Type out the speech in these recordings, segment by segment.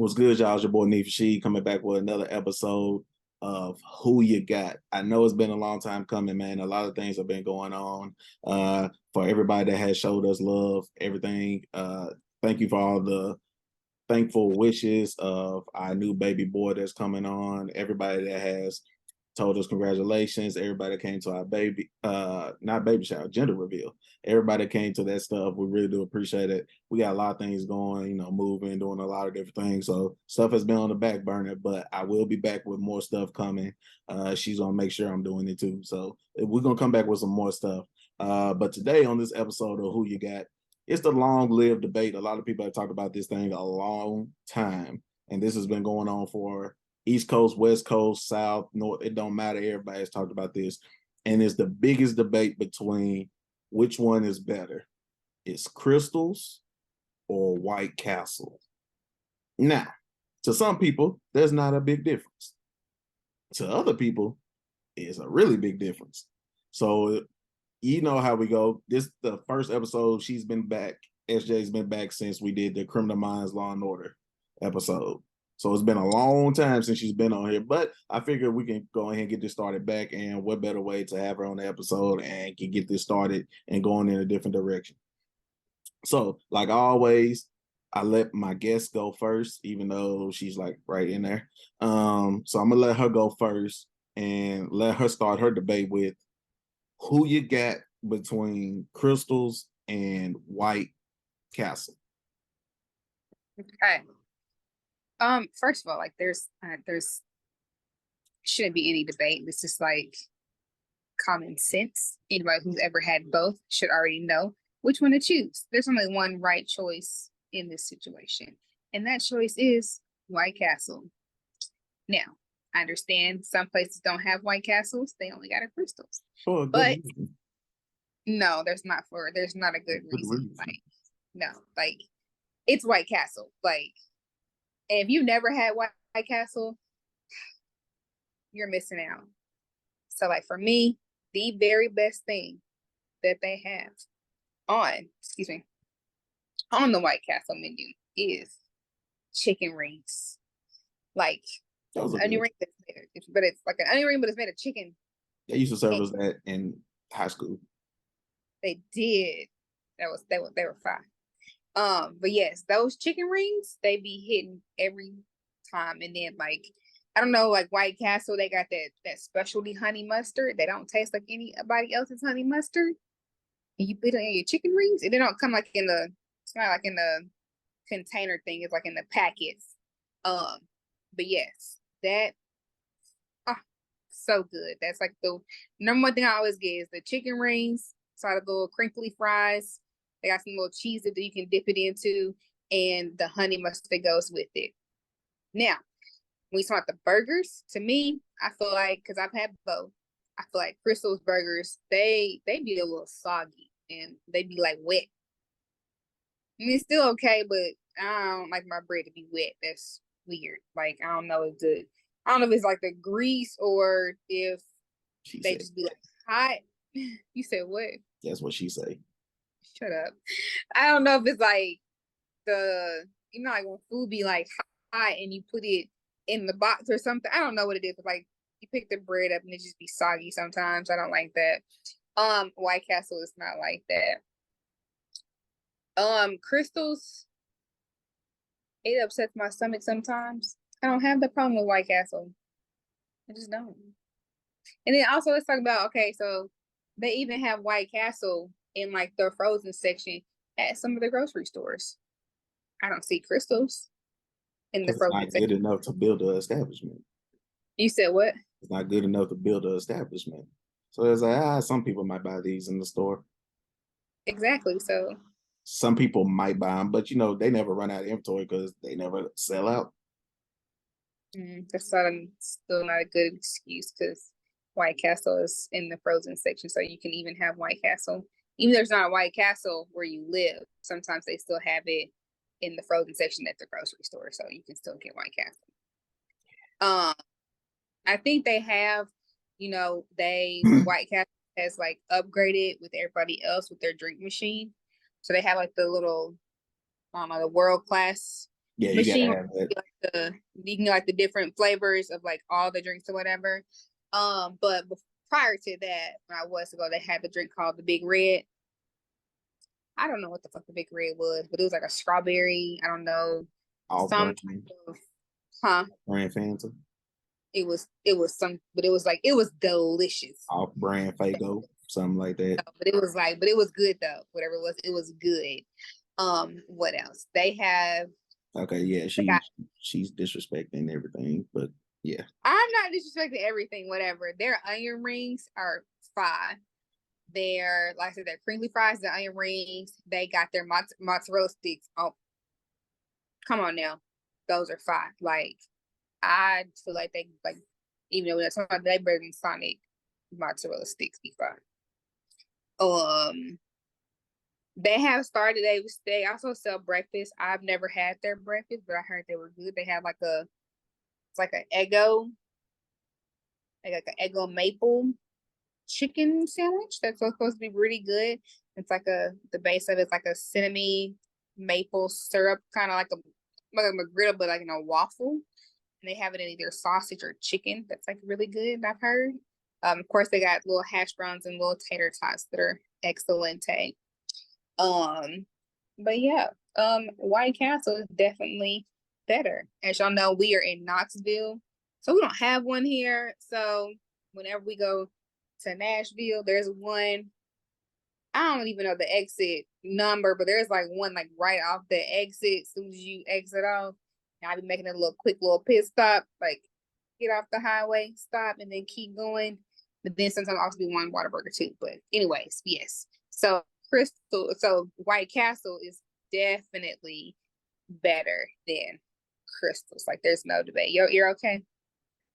What's good, y'all? It's your boy Neef She coming back with another episode of Who You Got. I know it's been a long time coming, man. A lot of things have been going on. For everybody that has showed us love, everything. Thank you for all the thankful wishes of our new baby boy that's coming on. Everybody that has told us congratulations. Everybody that came to our baby, not baby shower, gender reveal. Everybody that came to that stuff. We really do appreciate it. We got a lot of things going, moving, doing a lot of different things. So stuff has been on the back burner, but I will be back with more stuff coming. She's gonna make sure I'm doing it too. So we're gonna come back with some more stuff. But today on this episode of Who You Got, it's the long-lived debate. A lot of people have talked about this thing a long time, and this has been going on for East Coast, West Coast, South, North, it don't matter. Everybody's talked about this. And it's the biggest debate between which one is better. It's Krystals or White Castle. Now, to some people, there's not a big difference. To other people, it's a really big difference. So, you know how we go. This is the first episode. She's been back. SJ's been back since we did the Criminal Minds Law and Order episode. So it's been a long time since she's been on here, but I figured we can go ahead and get this started back, and what better way to have her on the episode and can get this started and going in a different direction. So, like always, I let my guest go first, even though she's like right in there. So I'm gonna let her go first and let her start her debate with who you got between Krystals and White Castle. Okay. First of all, like there's shouldn't be any debate. It's just like common sense. Anybody who's ever had both should already know which one to choose. There's only one right choice in this situation, and that choice is White Castle. Now, I understand some places don't have White Castles; they only got a Krystals. Oh, but no, there's not a good reason. Like it's White Castle. Like, and if you've never had White Castle, you're missing out. So, like for me, the very best thing that they have on the White Castle menu is chicken rings. Like onion ring, but it's like an onion ring, but it's made of chicken. They used to serve us that in high school. They did. They were fine. But yes, those chicken rings, they be hitting every time. And then like, I don't know, like White Castle, they got that specialty honey mustard. They don't taste like anybody else's honey mustard. And you put it on your chicken rings, and they don't come like it's not like in the container thing, it's like in the packets. But yes, that so good. That's like the number one thing I always get is the chicken rings, side of the little crinkly fries. They got some little cheese that you can dip it into, and the honey mustard that goes with it. Now, when we talk about the burgers, to me, I feel like, because I've had both, I feel like Krystal's burgers, they be a little soggy, and they be like wet. I mean, it's still okay, but I don't like my bread to be wet. That's weird. Like, I don't know if it's like the grease or if they just be like hot. You said what? That's what she say. Shut up. I don't know if it's like like when food be like hot and you put it in the box or something. I don't know what it is, but like you pick the bread up and it just be soggy sometimes. I don't like that. White Castle is not like that. Krystals, it upsets my stomach sometimes. I don't have the problem with White Castle. I just don't. And then also let's talk about, okay, so they even have White Castle in like the frozen section at some of the grocery stores. I don't see Krystals in the frozen section. It's not good enough to build an establishment. You said what? It's not good enough to build an establishment. So it's like, some people might buy these in the store. Exactly. So some people might buy them, but they never run out of inventory because they never sell out. That's still not a good excuse, because White Castle is in the frozen section, so you can even have White Castle. Even if there's not a White Castle where you live, sometimes they still have it in the frozen section at the grocery store, so you can still get White Castle. I think they have, White Castle has like upgraded with everybody else with their drink machine. So they have like the little, the world class Yeah, you machine. gotta have that. You can get like the different flavors of like all the drinks or whatever. But prior to that, when I was to go, they had the drink called the Big Red. I don't know what the fuck the Big Red was, but it was like a strawberry. I don't know, Off some brand, type of, huh? brand Fanta, It was some, but it was like it was delicious. off brand Fago, something like that. But it was good though. Whatever it was good. What else? They have. Okay, yeah, They got, she's disrespecting everything, but yeah. I'm not disrespecting everything. Whatever. Their onion rings are fine. Their, like I said, their crinkly fries, the onion rings. They got their mozzarella sticks. Oh, come on now, those are fine. Like I feel like they like, even though that's something they better than Sonic mozzarella sticks be fine. They have started. They also sell breakfast. I've never had their breakfast, but I heard they were good. They have like it's like an Eggo, like an Eggo maple chicken sandwich that's supposed to be really good. It's like the base of it's like a cinnamon maple syrup, kind of like a McGriddle, but like in a waffle. And they have it in either sausage or chicken. That's like really good. I've heard. Of course, they got little hash browns and little tater tots that are excellent. But yeah, White Castle is definitely better. As y'all know, we are in Knoxville, so we don't have one here. So whenever we go to Nashville, there's one. I don't even know the exit number, but there's like one like right off the exit. As soon as you exit off, and I'll be making a quick little pit stop, like get off the highway, stop, and then keep going. But then sometimes I'll also be one Whataburger too. But anyways, yes. So White Castle is definitely better than Krystal's. Like there's no debate. You're okay?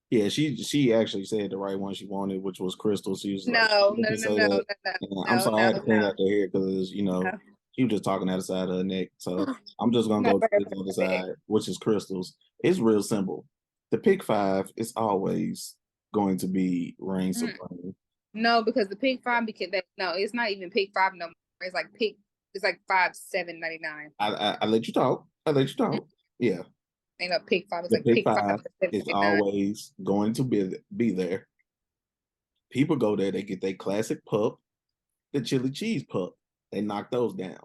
Yeah, she actually said the right one she wanted, which was Krystal. She was like, No, you no, can no, say no, that. no, no, And I'm no, sorry, I had to no, clean no, out the hair because no. she was just talking out the side of her neck. So I'm just gonna Not go to better this other than that. side, which is Krystal's. It's real simple. The pick five is always going to be reign supreme. No, because the Pig Five, because that no, it's not even Pig Five no more. It's like Pig. It's like 5 7.99. I let you talk. I let you talk. Yeah, Ain't no Pig Five. It's the like pick Pig Five five for seven is ninety nine. always going to be there. People go there, they get their classic pup, the chili cheese pup. They knock those down.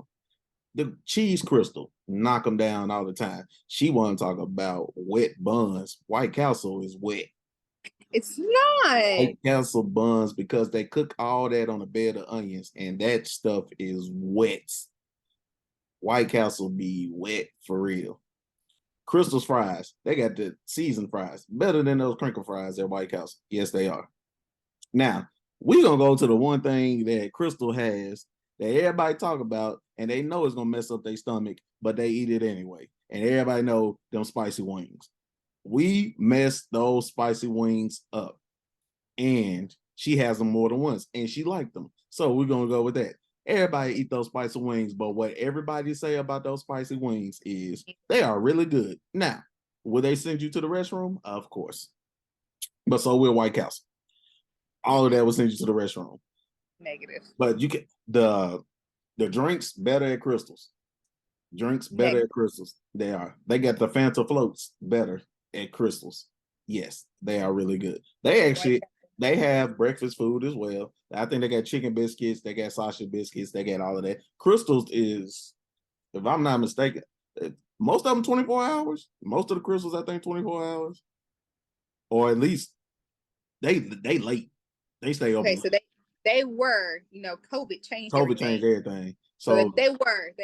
The cheese crystal, knock them down all the time. She want to talk about wet buns. White Castle is wet. It's not. White Castle buns because they cook all that on a bed of onions, and that stuff is wet. White Castle be wet for real. Krystal's fries, they got the seasoned fries, better than those crinkle fries at White Castle. Yes, they are. Now, we're gonna go to the one thing that Krystal has that everybody talk about, and they know it's gonna mess up their stomach, but they eat it anyway. And everybody know them spicy wings. We messed those spicy wings up, and she has them more than once, and she liked them. So we're gonna go with that. Everybody eat those spicy wings, but what everybody say about those spicy wings is they are really good. Now, will they send you to the restroom? Of course, but so will White Castle. All of that will send you to the restroom. Negative. But you can the drinks better at Krystal's. Drinks better at Krystal's. They are. They got the Fanta floats better at Krystal's. Yes, they are really good. They have breakfast food as well. I think they got chicken biscuits, they got sausage biscuits, they got all of that. Krystal's is, if I'm not mistaken, most of them 24 hours. Most of the Krystals, I think, 24 hours. Or at least they late. They stay open. Okay, so they were, COVID changed COVID changed everything. So they were.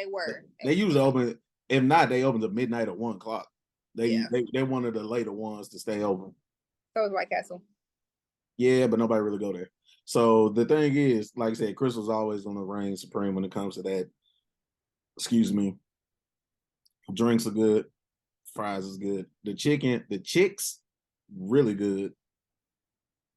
They usually open. If not, they open at midnight or 1 o'clock. Yeah. They're one of the later ones to stay open. So is White Castle. Yeah, but nobody really go there. So the thing is, like I said, Krystal's always going to reign supreme when it comes to that. Excuse me. Drinks are good. Fries is good. The chicks, really good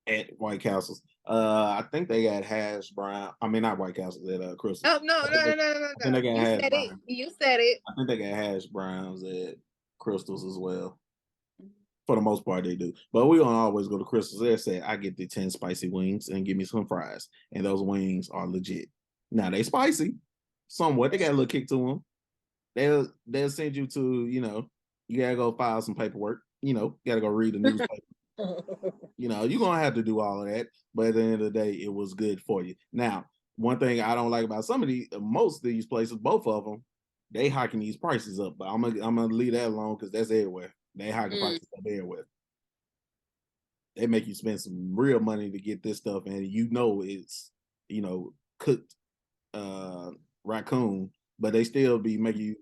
at White Castle's. I think they got hash brown. I mean, not White Castle's at Krystal's. Oh no. I think they got You hash said brown. it. You said it. I think they got hash browns at Krystal's as well. For the most part, they do. But we're gonna always go to Krystal's. They said I get the 10 spicy wings and give me some fries. And those wings are legit. Now they spicy, somewhat. They got a little kick to them. They'll send you to, You gotta go file some paperwork. You know, you gotta go read the newspaper. You know, you're gonna have to do all of that, but at the end of the day, it was good for you. Now, one thing I don't like about some of these, most of these places, both of them, they hiking these prices up. But I'm gonna leave that alone because that's everywhere. They hiking prices up everywhere. They make you spend some real money to get this stuff, and you know it's cooked raccoon, but they still be making you.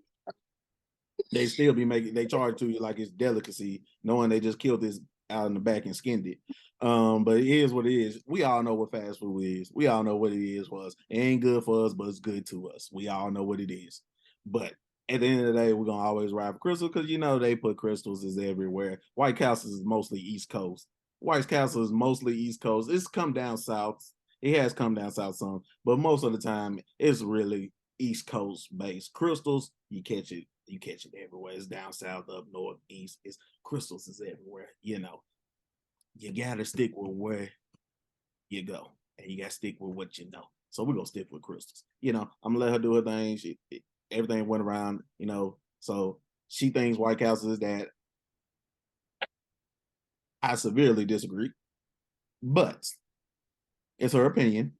They charge to you like it's delicacy, knowing they just killed this out in the back and skinned it. But it is what it is. We all know what fast food is. We all know what it is for us. It ain't good for us, but it's good to us. We all know what it is. But at the end of the day, we're gonna always ride for Krystal because they put Krystals is everywhere. White Castle is mostly East Coast. White Castle is mostly East Coast. It's come down south. It has come down south some, but most of the time it's really East Coast based. Krystals, you catch it everywhere. It's down south, up north, east. It's Krystals is everywhere. You gotta stick with where you go, and you gotta stick with what you know. So we're gonna stick with Krystals. I'm gonna let her do her thing. Everything went around. So she thinks White Castle is that. I severely disagree, but it's her opinion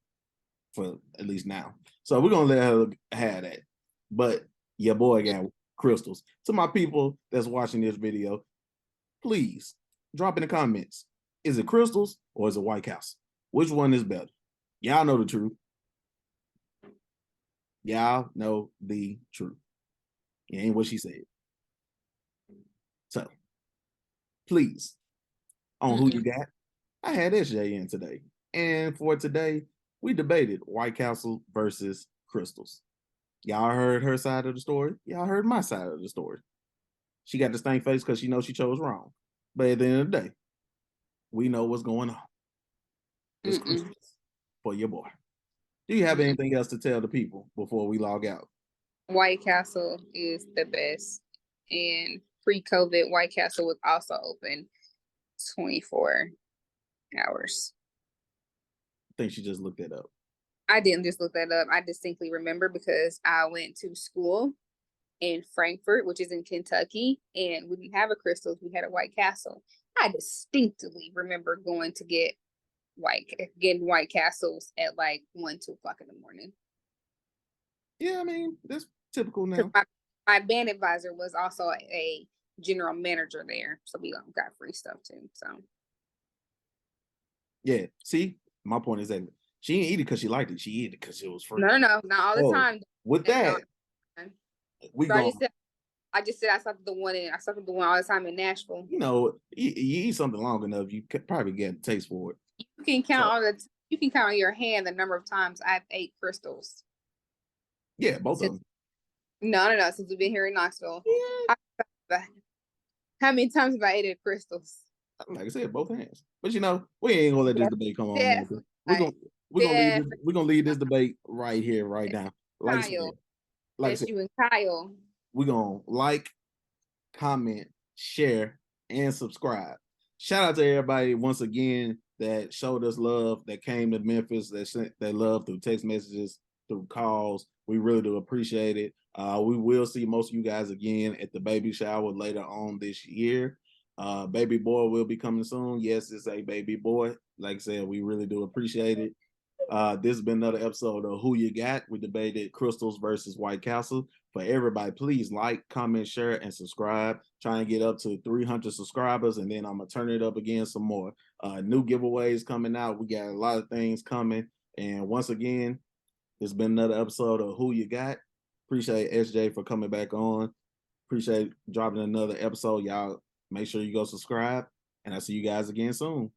for at least now. So we're gonna let her have that. But your boy got Krystals. To my people that's watching this video, please drop in the comments. Is it Krystals or is it White Castle? Which one is better? Y'all know the truth. Y'all know the truth. It ain't what she said. So please, on Who You Got, I had Sjay in today. And for today, we debated White Castle versus Krystals. Y'all heard her side of the story. Y'all heard my side of the story. She got the stank face because she knows she chose wrong. But at the end of the day, we know what's going on. It's Krystals for your boy. Do you have anything else to tell the people before we log out? White Castle is the best. And pre-COVID, White Castle was also open 24 hours. I think she just looked that up. I didn't just look that up. I distinctly remember because I went to school in Frankfort, which is in Kentucky, and we didn't have a Krystals, we had a White Castle. I distinctly remember going to getting White Castles at like 1, 2 o'clock in the morning. Yeah, I mean, that's typical now. My band advisor was also a general manager there, so we got free stuff too. So yeah, see, my point is that she didn't eat it because she liked it. She ate it because it was free. No, not all the time. With that, we go. I just said I stopped at the one all the time in Nashville. You eat something long enough, you could probably get a taste for it. You can count on your hand the number of times I've ate Krystals. Yeah, both of them. No. Since we've been here in Knoxville, how many times have I ate at Krystals? Like I said, both hands. But we ain't gonna let this debate come on. We're gonna leave this debate right here, right now. Like I said, you and Kyle. We're gonna like, comment, share, and subscribe. Shout out to everybody once again that showed us love, that came to Memphis, that sent their love through text messages, through calls. We really do appreciate it. We will see most of you guys again at the baby shower later on this year. Baby boy will be coming soon. Yes, it's a baby boy. Like I said, we really do appreciate it. This has been another episode of Who You Got. We debated Krystals versus White Castle. For everybody, please like, comment, share, and subscribe. Try and get up to 300 subscribers, and then I'm going to turn it up again some more. New giveaways coming out. We got a lot of things coming. And once again, it's been another episode of Who You Got. Appreciate Sjay for coming back on. Appreciate dropping another episode. Y'all make sure you go subscribe, and I'll see you guys again soon.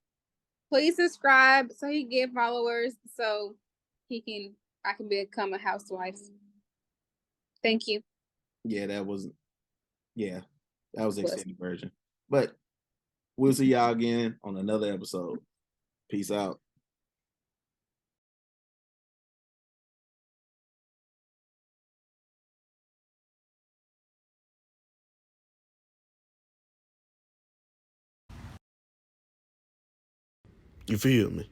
Please subscribe so he get followers so I can become a housewife. Thank you. Yeah, that was the extended version. But we'll see y'all again on another episode. Peace out. You feel me?